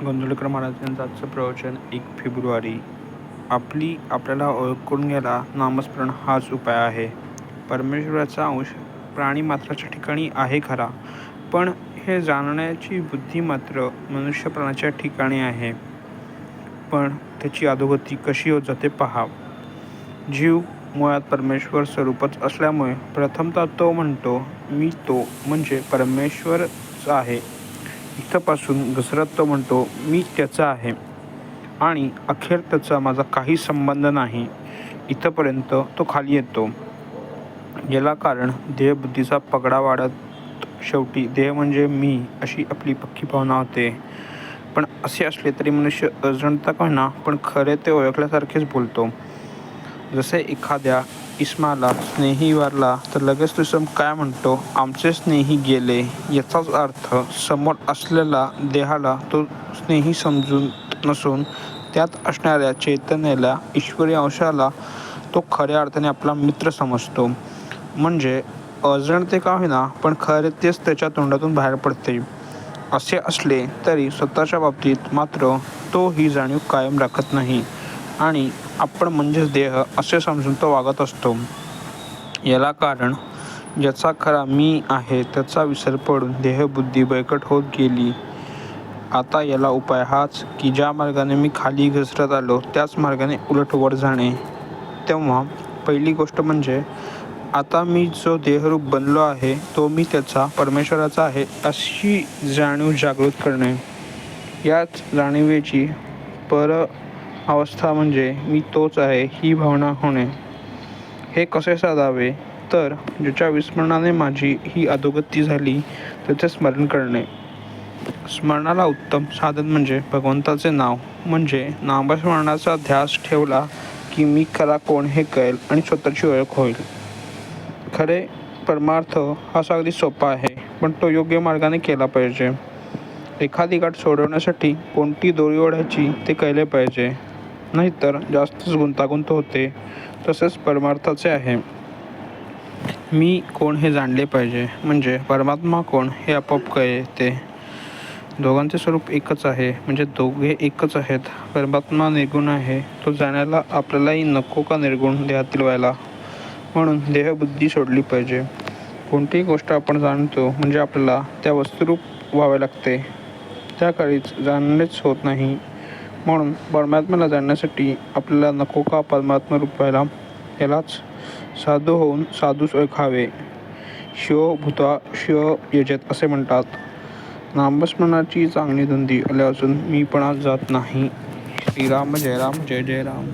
गोंधळकर महाराजांचं आजचं प्रवचन 1 फेब्रुवारी. आपल्याला ओळख करून घ्यायला नामस्मरण हाच उपाय आहे. परमेश्वराचा अंश प्राणीमात्राच्या ठिकाणी आहे खरा, पण हे जाणण्याची बुद्धी मात्र मनुष्यप्राण्याच्या ठिकाणी आहे. पण त्याची अधोगती कशी होत जाते पहा. जीव मुळात परमेश्वर स्वरूपच असल्यामुळे प्रथमतः तो म्हणतो मी तो म्हणजे परमेश्वरच आहे. इथपासून घसरत तो म्हणतो मी त्याचा आहे आणि अखेर त्याचा माझा काही संबंध नाही इथपर्यंत तो खाली येतो. याला कारण देहबुद्धीचा पगडा वाढत शेवटी देह म्हणजे मी अशी आपली पक्की भावना होते. पण असे असले तरी मनुष्य अजाणता का होईना पण खरे ते ओळखल्यासारखेच बोलतो. जसे एखाद्या इसमाला स्नेही वारला तर लगेच तो इसम काय म्हणतो, आमचे स्नेही गेले. याचाच अर्थ समोर असलेला देहाला तो स्नेही समजून नसून त्यात असणाऱ्या चैतन्याला, ईश्वरी अंशाला तो खऱ्या अर्थाने आपला मित्र समजतो. म्हणजे अजाणते का होईना पण खरे तेच त्याच्या तोंडातून बाहेर पडते. असे असले तरी स्वतःच्या बाबतीत मात्र तो ही जाणीव कायम राखत नाही आणि आपण म्हणजेच देह असे समजून तो वागत असतो. याला कारण ज्याचा खरा मी आहे त्याचा विसर पडून देहबुद्धी बळकट होत गेली. आता याला उपाय हाच की ज्या मार्गाने मी खाली घसरत आलो त्याच मार्गाने उलट वर जाणे. तेव्हा पहिली गोष्ट म्हणजे आता मी जो देहरूप बनलो आहे तो मी त्याचा परमेश्वराचा आहे अशी जाणीव जागृत करणे. याच जाणीवेची अवस्था म्हणजे मी तोच आहे ही भावना होणे. हे कसे साधावे तर ज्याच्या विस्मरणाने माझी ही अधोगती झाली त्याचे स्मरण करणे. स्मरणाला उत्तम साधन म्हणजे भगवंताचे नाव. म्हणजे नामस्मरणाचा ध्यास ठेवला की मी खरा कोण हे कळेल आणि स्वतःची ओळख होईल. खरे परमार्थ हा अगदी सोपा आहे, पण तो योग्य मार्गाने केला पाहिजे. एखादी गाठ सोडवण्यासाठी कोणती दोरी ओढायची ते कळले पाहिजे, नाहीतर जास्तच गुंतागुंत होते. तसेच परमार्थाचे आहे. मी कोण हे जाणले पाहिजे, म्हणजे परमात्मा कोण हे आपोआप कळते. दोघांचे स्वरूप एकच आहे, म्हणजे दोघे एकच आहेत. परमात्मा निर्गुण आहे, तो जाणायला आपल्यालाही नको का निर्गुण देहातील व्हायला. म्हणून देहबुद्धी सोडली पाहिजे. कोणतीही गोष्ट आपण जाणतो म्हणजे आपल्याला त्या वस्तुरूप व्हावे लागते. त्या काळीच जाणणेच होत नाही. म्हणून परमात्म्याला जाणण्यासाठी आपल्याला नको का परमात्मा रूप व्हायला. यालाच साधू होऊन साधूस ओळखावे. शिव भूता शिव यजेत असे म्हणतात. नामस्मरणाची चांगली धुंदी आल्यापासून मीपणा जात नाही. श्रीराम जय राम जय जय राम.